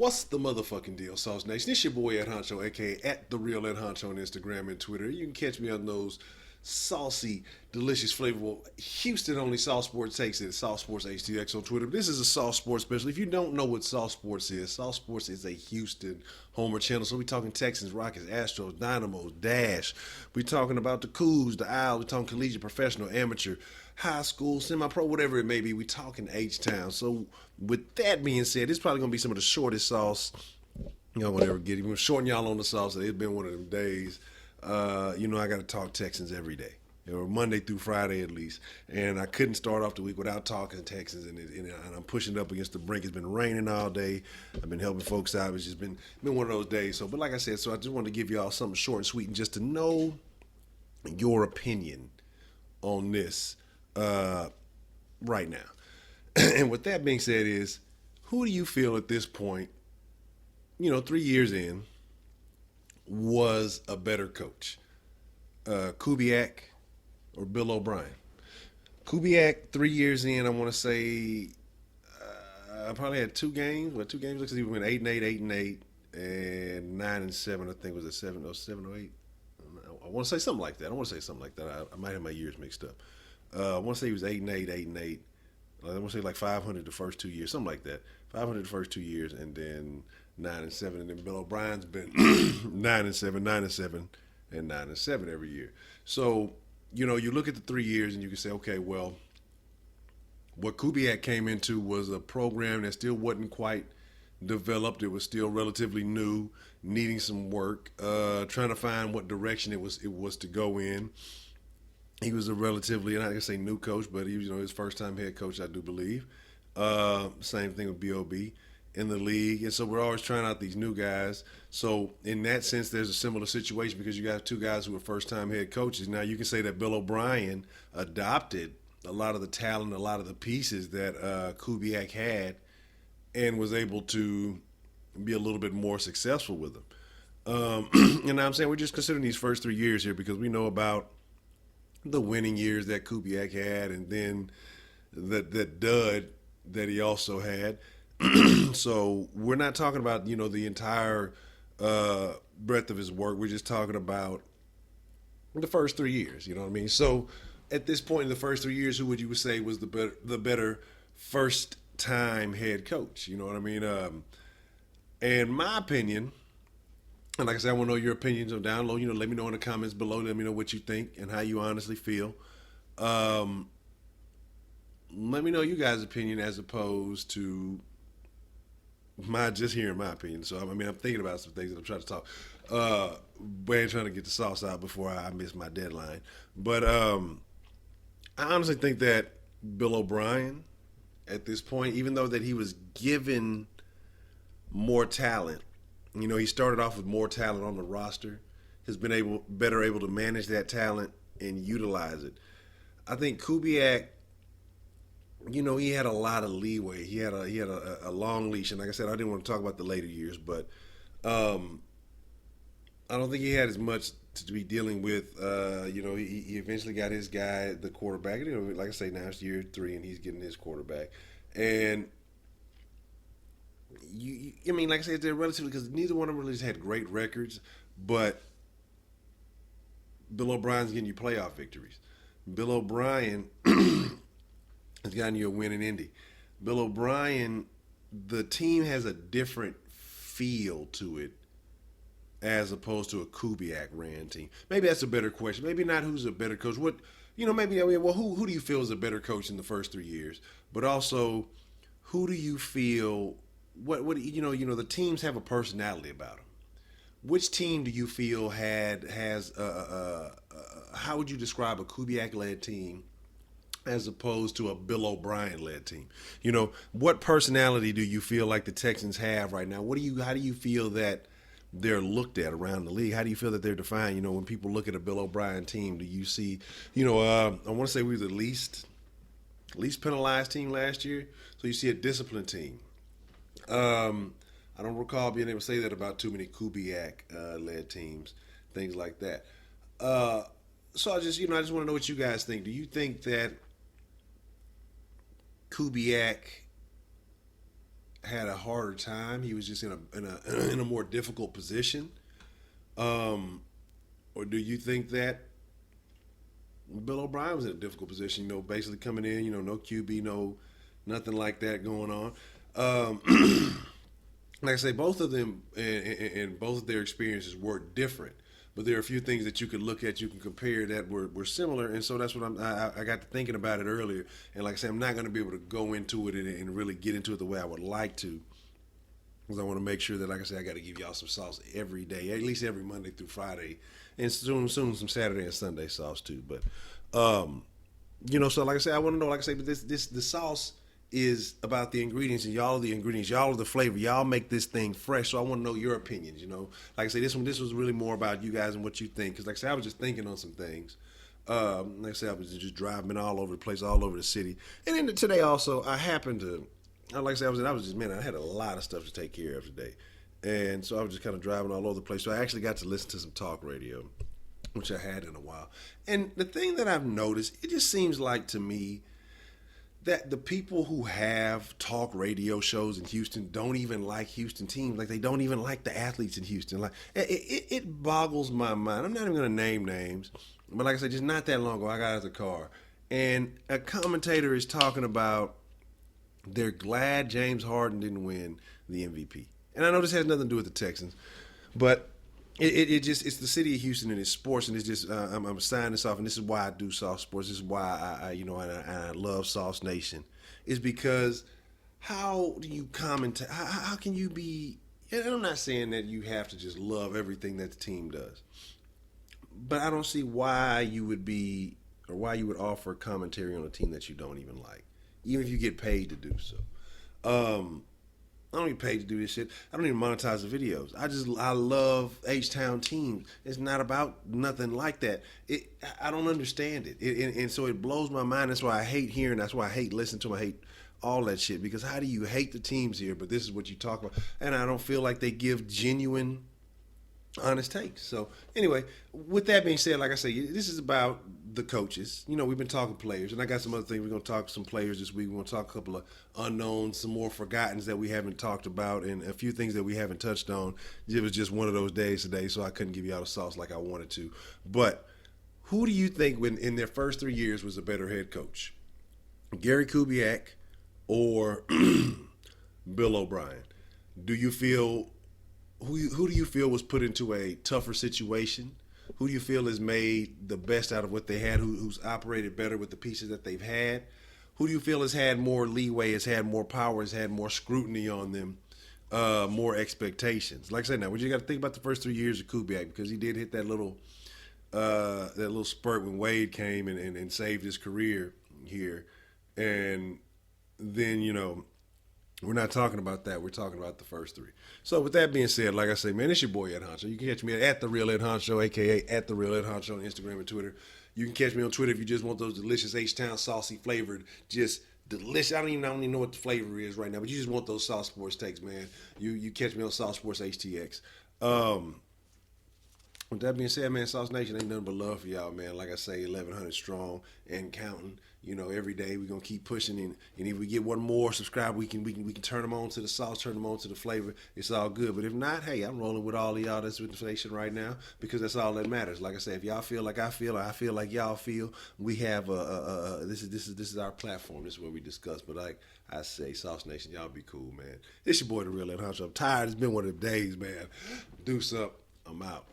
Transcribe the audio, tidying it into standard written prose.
What's the motherfucking deal, Sauce Nation? It's your boy Ed Honcho, aka at the real Ed Honcho on Instagram and Twitter. You can catch me on those saucy, delicious, flavorful, Houston only Sauce Sports takes it. Sauce Sports HTX on Twitter. This is a Sauce Sports special. If you don't know what Sauce Sports is a Houston homer channel. So we talking Texans, Rockets, Astros, Dynamos, Dash. We talking about the Cougs, the Owls. We talking collegiate, professional, amateur, high school, semi-pro, whatever it may be. We talking H-Town. So with that being said, it's probably gonna be some of the shortest sauce y'all will ever get. We're shorting y'all on the sauce. It's been one of them days. I got to talk Texans every day, Monday through Friday at least. And I couldn't start off the week without talking Texans, and I'm pushing up against the brink. It's been raining all day. I've been helping folks out. It's just been one of those days. So, but like I said, I just wanted to give y'all something short and sweet, and just to know your opinion on this right now. And with that being said, is who do you feel at this point, 3 years in, was a better coach, Kubiak or Bill O'Brien? Kubiak, 3 years in, I want to say, I probably had two games. Well, two games because he went 8-8, 8-8, and 9-7. I think was it 7-7 or 8. I want to say something like that. I might have my years mixed up. I want to say he was 8-8, 8-8. I want to say like 500 the first 2 years, something like that. 500 the first 2 years, and then 9-7, and then Bill O'Brien's been 9-7, 9-7, and 9-7 every year. So, you look at the 3 years and you can say, okay, well, what Kubiak came into was a program that still wasn't quite developed. It was still relatively new, needing some work, trying to find what direction it was to go in. He was a relatively, I'm not gonna say new coach, but he was, his first time head coach, I do believe. Same thing with BOB in the league, and so we're always trying out these new guys. So in that sense, there's a similar situation because you got two guys who are first-time head coaches. Now you can say that Bill O'Brien adopted a lot of the talent, a lot of the pieces that Kubiak had, and was able to be a little bit more successful with them. And I'm saying we're just considering these first 3 years here because we know about the winning years that Kubiak had, and then that dud that he also had. So we're not talking about the entire breadth of his work. We're just talking about the first 3 years. You know what I mean? So at this point in the first 3 years, who would you say was the better first time head coach? You know what I mean? And my opinion, and like I said, I want to know your opinions on down low. Let me know in the comments below. Let me know what you think and how you honestly feel. Let me know you guys' opinion as opposed to just hearing my opinion. So I'm thinking about some things that I'm trying to talk, but trying to get the sauce out before I miss my deadline. But I honestly think that Bill O'Brien, at this point, even though that he was given more talent, he started off with more talent on the roster, has been better able to manage that talent and utilize it. I think Kubiak, he had a lot of leeway. He had a long leash, and like I said, I didn't want to talk about the later years, but I don't think he had as much to be dealing with. He eventually got his guy, the quarterback. Like I say, now it's year 3, and he's getting his quarterback. And like I said, they're relatively, because neither one of them really had great records, but Bill O'Brien's getting you playoff victories. Bill O'Brien has gotten you a win in Indy. Bill O'Brien, the team has a different feel to it as opposed to a Kubiak ran team. Maybe that's a better question. Maybe not who's a better coach. Who do you feel is a better coach in the first 3 years? But also, who do you feel, the teams have a personality about them. Which team do you feel has how would you describe a Kubiak-led team as opposed to a Bill O'Brien-led team? What personality do you feel like the Texans have right now? How do you feel that they're looked at around the league? How do you feel that they're defined? When people look at a Bill O'Brien team, do you see, I want to say we were the least penalized team last year. So you see a disciplined team. I don't recall being able to say that about too many Kubiak-led teams, things like that. So I just want to know what you guys think. Do you think that Kubiak had a harder time. He was just in a more difficult position. Or do you think that Bill O'Brien was in a difficult position? Basically coming in, no QB, no nothing like that going on. Like I say, both of them and both of their experiences were different. But there are a few things that you could look at, you can compare that were similar, and so that's what I got to thinking about it earlier. And like I said, I'm not going to be able to go into it and really get into it the way I would like to, because I want to make sure that, like I said, I got to give y'all some sauce every day, at least every Monday through Friday, and soon some Saturday and Sunday sauce too. But so like I said, I want to know, like I say, but the sauce is about the ingredients, and y'all are the ingredients, y'all are the flavor, y'all make this thing fresh. So I want to know your opinions. Like I say, this was really more about you guys and what you think, because like I said, I was just thinking on some things. Like I said, I was just driving all over the place, all over the city, and then today also I happened to, like I said, I had a lot of stuff to take care of today, and so I was just kind of driving all over the place. So I actually got to listen to some talk radio, which I had in a while. And the thing that I've noticed, it just seems like to me that the people who have talk radio shows in Houston don't even like Houston teams. Like, they don't even like the athletes in Houston. Like, it boggles my mind. I'm not even going to name names, but like I said, just not that long ago, I got out of the car, and a commentator is talking about they're glad James Harden didn't win the MVP. And I know this has nothing to do with the Texans, but it's the city of Houston and it's sports, and it's just I'm signing this off, and this is why I do Sauce Sports. This is why I love SauceNation. Is because how do you comment? How can you be? And I'm not saying that you have to just love everything that the team does, but I don't see why you would be, or why you would offer commentary on a team that you don't even like, even if you get paid to do so. I don't get paid to do this shit. I don't even monetize the videos. I love HTOWN teams. It's not about nothing like that. I don't understand it. And so it blows my mind. That's why I hate hearing. That's why I hate listening to them. I hate all that shit. Because how do you hate the teams here, but this is what you talk about? And I don't feel like they give genuine, honest takes. So anyway, with that being said, like I say, this is about the coaches. We've been talking players, and I got some other things. We're going to talk some players this week. We're going to talk a couple of unknowns, some more forgottens that we haven't talked about, and a few things that we haven't touched on. It was just one of those days today, so I couldn't give you all the sauce like I wanted to. But who do you think, when in their first 3 years, was a better head coach? Gary Kubiak or Bill O'Brien? Do you feel who do you feel was put into a tougher situation? Who do you feel has made the best out of what they had? Who's operated better with the pieces that they've had? Who do you feel has had more leeway, has had more power, has had more scrutiny on them, more expectations? Like I said, now we just got to think about the first 3 years of Kubiak, because he did hit that little spurt when Wade came and saved his career here, and then we're not talking about that. We're talking about the first three. So with that being said, like I say, man, it's your boy Ed Honcho. You can catch me at the Real Ed Honcho, aka at the Real Ed Honcho on Instagram and Twitter. You can catch me on Twitter if you just want those delicious HTOWN saucy flavored, just delicious. I don't even know what the flavor is right now, but you just want those Sauce Sports takes, man. You catch me on Sauce Sports HTX. With that being said, man, SauceNation ain't nothing but love for y'all, man. Like I say, 1,100 strong and counting. Every day we're gonna keep pushing, and if we get one more subscriber, we can turn them on to the sauce, turn them on to the flavor. It's all good. But if not, hey, I'm rolling with all of y'all that's with the station right now, because that's all that matters. Like I say, if y'all feel like I feel, or I feel like y'all feel, we have this is our platform. This is where we discuss. But like I say, SauceNation, y'all be cool, man. It's your boy, the Real Ed Honcho. I'm tired. It's been one of the days, man. Deuce up. I'm out.